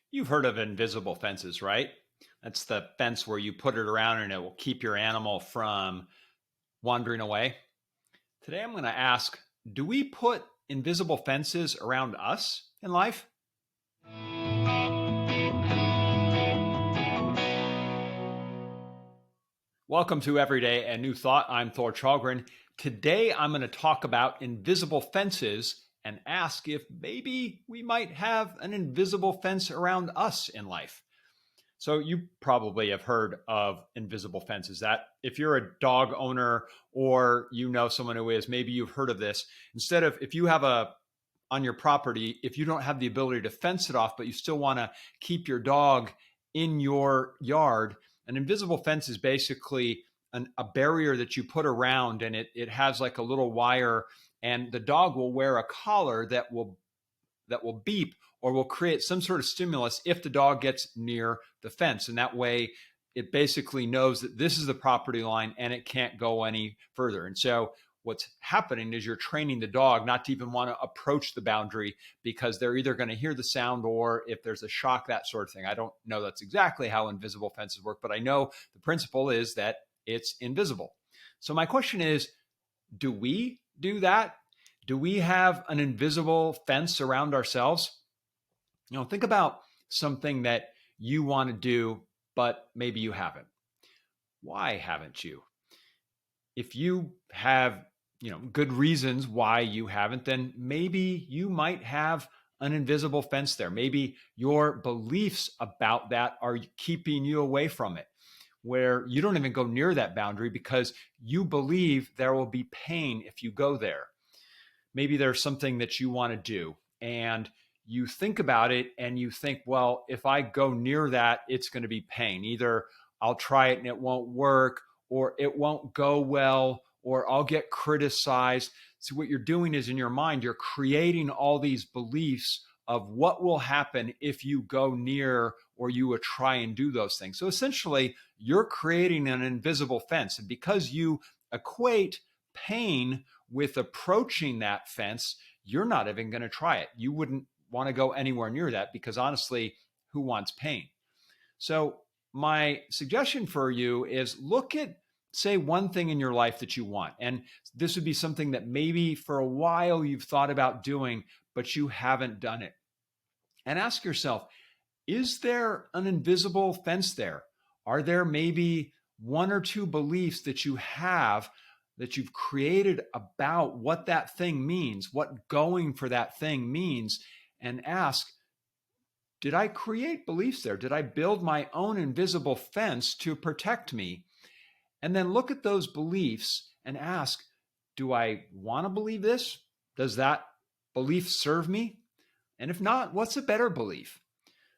You've heard of invisible fences, right? That's the fence where you put it around and it will keep your animal from wandering away. Today I'm going to ask, do we put invisible fences around us in life? Welcome to Everyday and New Thought. I'm Thor Chalgren. Today I'm going to talk about invisible fences and ask if maybe we might have an invisible fence around us in life. So you probably have heard of invisible fences. That if you're a dog owner or you know someone who is, maybe you've heard of this. Instead of if you have a on your property, if you don't have the ability to fence it off, but you still want to keep your dog in your yard, an invisible fence is basically a barrier that you put around, and it has like a little wire, and the dog will wear a collar that will beep or will create some sort of stimulus if the dog gets near the fence. And that way, it basically knows that this is the property line and it can't go any further. And so, what's happening is you're training the dog not to even want to approach the boundary because they're either going to hear the sound or if there's a shock, that sort of thing. I don't know that's exactly how invisible fences work, but I know the principle is that it's invisible. So, my question is, do we do that? Do we have an invisible fence around ourselves? Think about something that you want to do, but maybe you haven't. Why haven't you? If you have, good reasons why you haven't, then maybe you might have an invisible fence there. Maybe your beliefs about that are keeping you away from it, where you don't even go near that boundary because you believe there will be pain if you go there. Maybe there's something that you want to do and you think about it and you think, well, if I go near that, it's going to be pain. Either I'll try it and it won't work, or it won't go well, or I'll get criticized. So what you're doing is in your mind, you're creating all these beliefs of what will happen if you go near or you would try and do those things. So essentially, you're creating an invisible fence. And because you equate pain with approaching that fence, you're not even going to try it. You wouldn't want to go anywhere near that because honestly, who wants pain? So my suggestion for you is look at, say, one thing in your life that you want. And this would be something that maybe for a while you've thought about doing, but you haven't done it. And ask yourself, is there an invisible fence there? Are there maybe one or two beliefs that you have that you've created about what that thing means, what going for that thing means? And ask, did I create beliefs there? Did I build my own invisible fence to protect me? And then look at those beliefs and ask, do I want to believe this? Does that belief serve me? And if not, what's a better belief?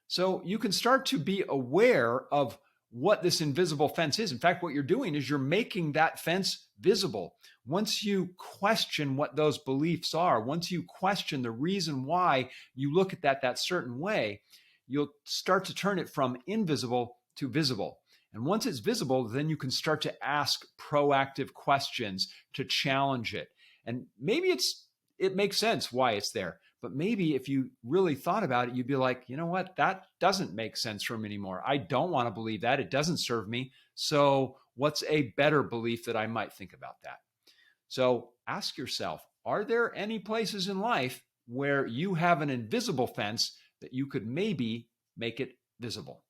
So you can start to be aware of what this invisible fence is. In fact, what you're doing is you're making that fence visible. Once you question what those beliefs are, once you question the reason why you look at that certain way, you'll start to turn it from invisible to visible. And once it's visible, then you can start to ask proactive questions to challenge it. And maybe it makes sense why it's there. But maybe if you really thought about it, you'd be like, you know what? That doesn't make sense for me anymore. I don't want to believe that. It doesn't serve me. So what's a better belief that I might think about that? So ask yourself, are there any places in life where you have an invisible fence that you could maybe make it visible?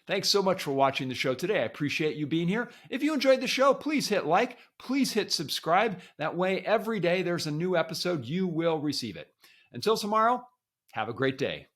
Thanks so much for watching the show today. I appreciate you being here. If you enjoyed the show, please hit like, please hit subscribe. That way, every day there's a new episode, you will receive it. Until tomorrow, have a great day.